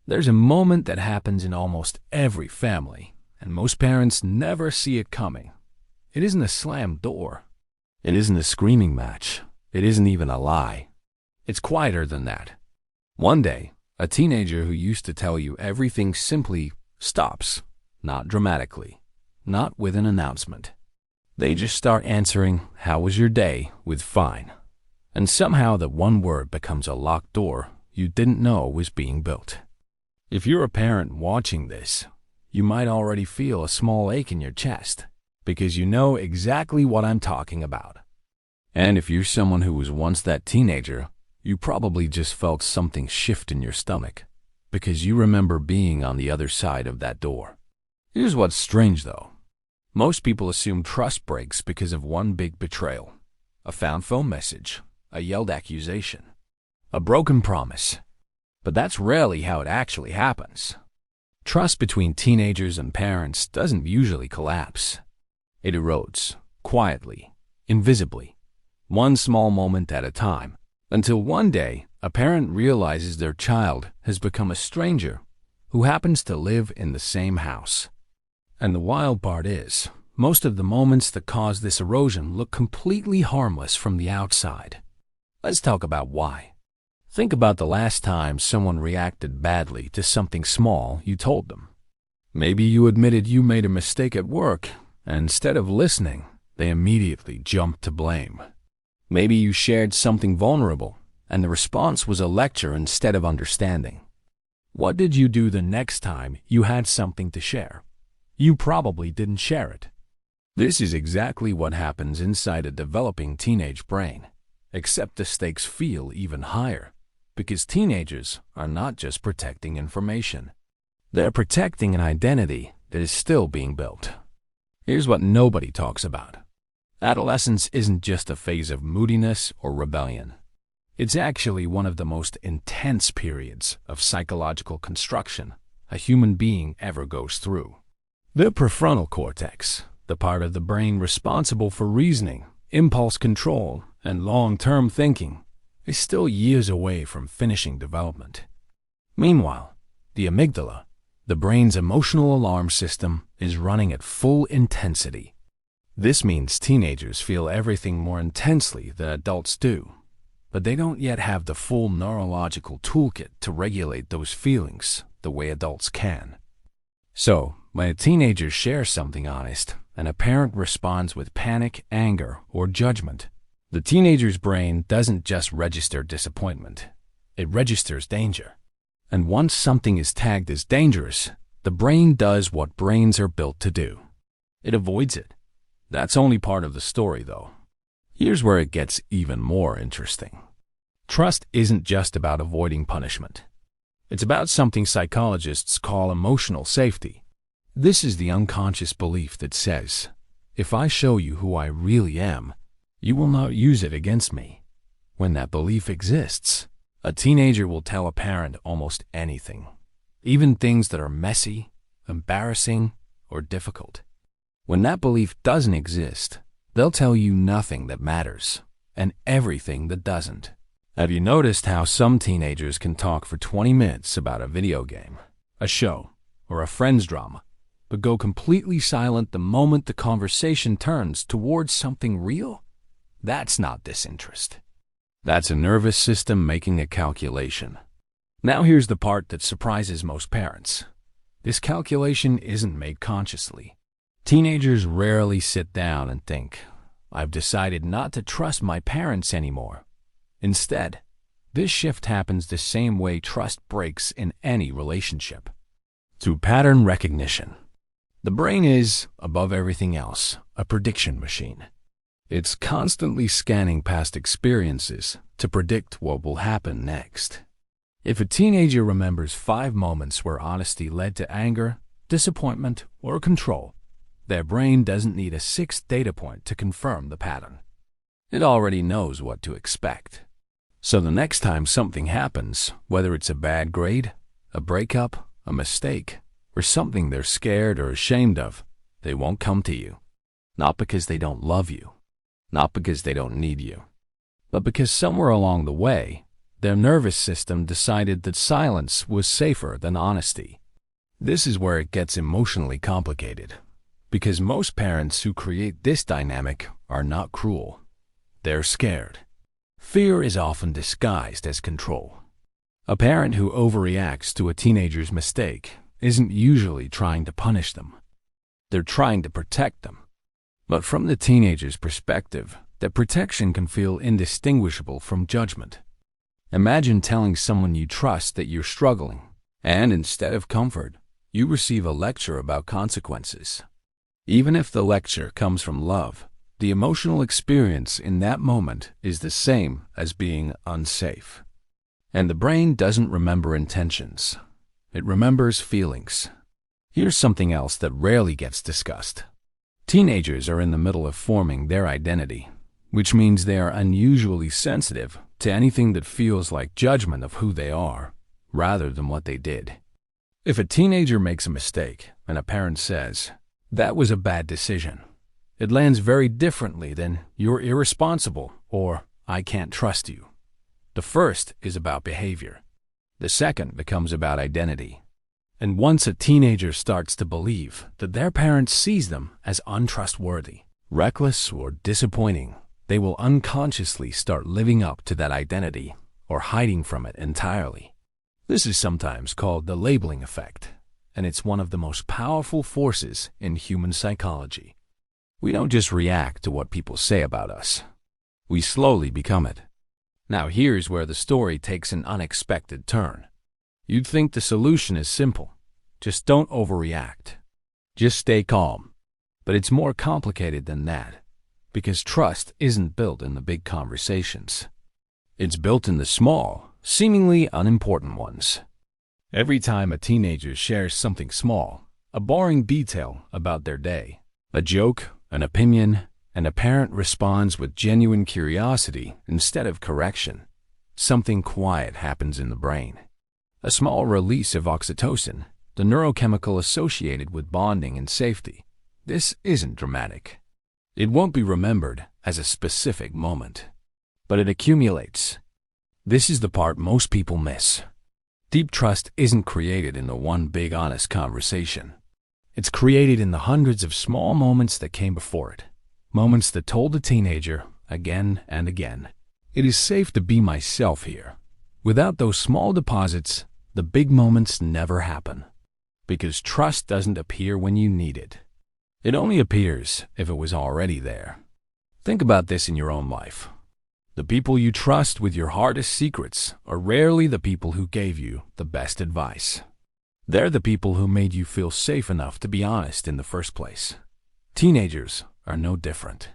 There's a moment that happens in almost every family, and most parents never see it coming. It isn't a slammed door. It isn't a screaming match. It isn't even a lie. It's quieter than that. One day, a teenager who used to tell you everything simply stops, not dramatically, not with an announcement. They just start answering, "How was your day?" with "fine." And somehow that one word becomes a locked door you didn't know was being built. If you're a parent watching this, you might already feel a small ache in your chest, because you know exactly what I'm talking about. And if you're someone who was once that teenager, you probably just felt something shift in your stomach, because you remember being on the other side of that door. Here's what's strange though. Most people assume trust breaks because of one big betrayal. A found phone message, a yelled accusation, a broken promise. But that's rarely how it actually happens. Trust between teenagers and parents doesn't usually collapse. It erodes, quietly, invisibly, one small moment at a time, until one day a parent realizes their child has become a stranger who happens to live in the same house. And the wild part is, most of the moments that cause this erosion look completely harmless from the outside. Let's talk about why. Think about the last time someone reacted badly to something small you told them. Maybe you admitted you made a mistake at work, and instead of listening, they immediately jumped to blame. Maybe you shared something vulnerable, and the response was a lecture instead of understanding. What did you do the next time you had something to share? You probably didn't share it. This is exactly what happens inside a developing teenage brain, except the stakes feel even higher. Because teenagers are not just protecting information. They're protecting an identity that is still being built. Here's what nobody talks about. Adolescence isn't just a phase of moodiness or rebellion. It's actually one of the most intense periods of psychological construction a human being ever goes through. The prefrontal cortex, the part of the brain responsible for reasoning, impulse control, and long-term thinking, is still years away from finishing development. Meanwhile, the amygdala, the brain's emotional alarm system, is running at full intensity. This means teenagers feel everything more intensely than adults do, but they don't yet have the full neurological toolkit to regulate those feelings the way adults can. So, when a teenager shares something honest and a parent responds with panic, anger, or judgment, the teenager's brain doesn't just register disappointment, it registers danger. And once something is tagged as dangerous, the brain does what brains are built to do. It avoids it. That's only part of the story, though. Here's where it gets even more interesting. Trust isn't just about avoiding punishment. It's about something psychologists call emotional safety. This is the unconscious belief that says, if I show you who I really am, you will not use it against me. When that belief exists, a teenager will tell a parent almost anything, even things that are messy, embarrassing, or difficult. When that belief doesn't exist, they'll tell you nothing that matters and everything that doesn't. Have you noticed how some teenagers can talk for 20 minutes about a video game, a show, or a friend's drama, but go completely silent the moment the conversation turns towards something real? That's not disinterest. That's a nervous system making a calculation. Now here's the part that surprises most parents. This calculation isn't made consciously. Teenagers rarely sit down and think, I've decided not to trust my parents anymore. Instead, this shift happens the same way trust breaks in any relationship. Through pattern recognition. The brain is, above everything else, a prediction machine. It's constantly scanning past experiences to predict what will happen next. If a teenager remembers 5 moments where honesty led to anger, disappointment, or control, their brain doesn't need a 6th data point to confirm the pattern. It already knows what to expect. So the next time something happens, whether it's a bad grade, a breakup, a mistake, or something they're scared or ashamed of, they won't come to you. Not because they don't love you. Not because they don't need you, but because somewhere along the way, Their nervous system decided that silence was safer than honesty. This is where it gets emotionally complicated, because most parents who create this dynamic are not cruel. They're scared. Fear is often disguised as control. A parent who overreacts to a teenager's mistake isn't usually trying to punish them. They're trying to protect them. But from the teenager's perspective, that protection can feel indistinguishable from judgment. Imagine telling someone you trust that you're struggling, and instead of comfort, you receive a lecture about consequences. Even if the lecture comes from love, the emotional experience in that moment is the same as being unsafe. And the brain doesn't remember intentions. It remembers feelings. Here's something else that rarely gets discussed. Teenagers are in the middle of forming their identity, which means they are unusually sensitive to anything that feels like judgment of who they are, rather than what they did. If a teenager makes a mistake and a parent says, "That was a bad decision," it lands very differently than "You're irresponsible" or "I can't trust you." The first is about behavior. The second becomes about identity. And once a teenager starts to believe that their parent sees them as untrustworthy, reckless, or disappointing, they will unconsciously start living up to that identity or hiding from it entirely. This is sometimes called the labeling effect, and it's one of the most powerful forces in human psychology. We don't just react to what people say about us. We slowly become it. Now here's where the story takes an unexpected turn. You'd think the solution is simple. Just don't overreact. Just stay calm. But it's more complicated than that, because trust isn't built in the big conversations. It's built in the small, seemingly unimportant ones. Every time a teenager shares something small, a boring detail about their day, a joke, an opinion, and a parent responds with genuine curiosity instead of correction, something quiet happens in the brain. A small release of oxytocin, the neurochemical associated with bonding and safety. This isn't dramatic. It won't be remembered as a specific moment, but it accumulates. This is the part most people miss. Deep trust isn't created in the one big honest conversation. It's created in the hundreds of small moments that came before it. Moments that told the teenager, again and again, "It is safe to be myself here." Without those small deposits, the big moments never happen. Because trust doesn't appear when you need it. It only appears if it was already there. Think about this in your own life. The people you trust with your hardest secrets are rarely the people who gave you the best advice. They're the people who made you feel safe enough to be honest in the first place. Teenagers are no different.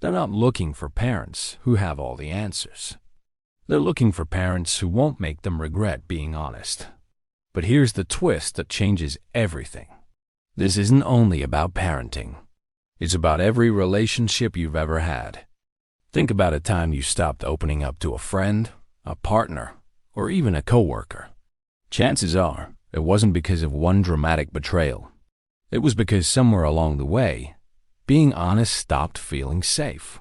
They're not looking for parents who have all the answers. They're looking for parents who won't make them regret being honest. But here's the twist that changes everything. This isn't only about parenting. It's about every relationship you've ever had. Think about a time you stopped opening up to a friend, a partner, or even a coworker. Chances are, it wasn't because of one dramatic betrayal. It was because somewhere along the way, being honest stopped feeling safe.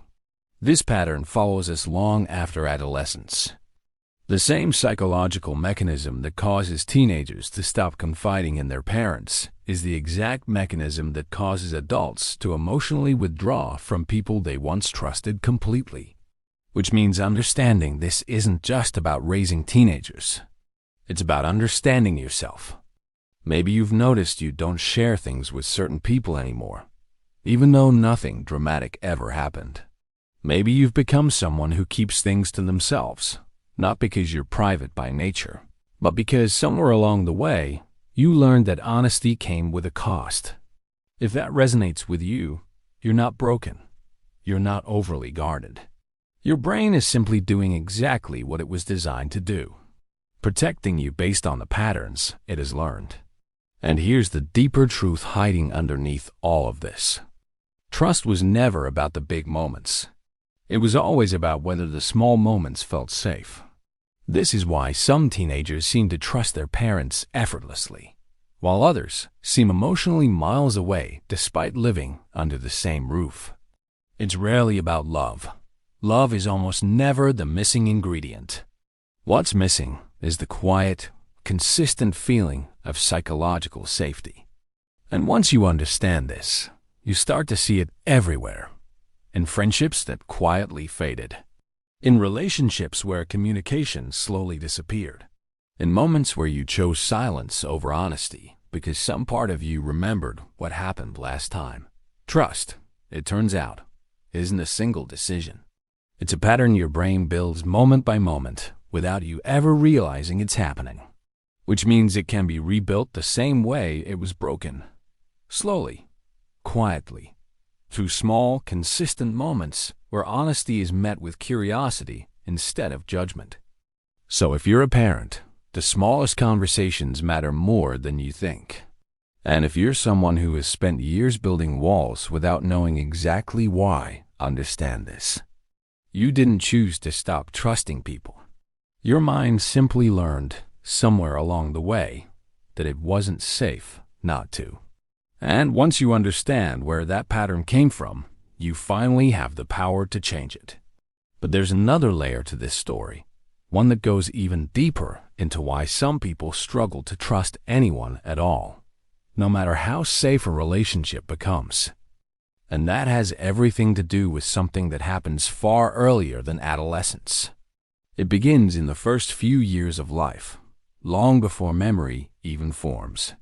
This pattern follows us long after adolescence. The same psychological mechanism that causes teenagers to stop confiding in their parents is the exact mechanism that causes adults to emotionally withdraw from people they once trusted completely. Which means understanding this isn't just about raising teenagers. It's about understanding yourself. Maybe you've noticed you don't share things with certain people anymore, even though nothing dramatic ever happened. Maybe you've become someone who keeps things to themselves, not because you're private by nature, but because somewhere along the way, you learned that honesty came with a cost. If that resonates with you, you're not broken. You're not overly guarded. Your brain is simply doing exactly what it was designed to do, protecting you based on the patterns it has learned. And here's the deeper truth hiding underneath all of this. Trust was never about the big moments. It was always about whether the small moments felt safe. This is why some teenagers seem to trust their parents effortlessly, while others seem emotionally miles away despite living under the same roof. It's rarely about love. Love is almost never the missing ingredient. What's missing is the quiet, consistent feeling of psychological safety. And once you understand this, you start to see it everywhere. In friendships that quietly faded. In relationships where communication slowly disappeared. In moments where you chose silence over honesty because some part of you remembered what happened last time. Trust, it turns out, isn't a single decision. It's a pattern your brain builds moment by moment without you ever realizing it's happening. Which means it can be rebuilt the same way it was broken. Slowly, quietly, through small, consistent moments where honesty is met with curiosity instead of judgment. So if you're a parent, the smallest conversations matter more than you think. And if you're someone who has spent years building walls without knowing exactly why, understand this. You didn't choose to stop trusting people. Your mind simply learned, somewhere along the way, that it wasn't safe not to. And once you understand where that pattern came from, you finally have the power to change it. But there's another layer to this story, one that goes even deeper into why some people struggle to trust anyone at all, no matter how safe a relationship becomes. And that has everything to do with something that happens far earlier than adolescence. It begins in the first few years of life, long before memory even forms.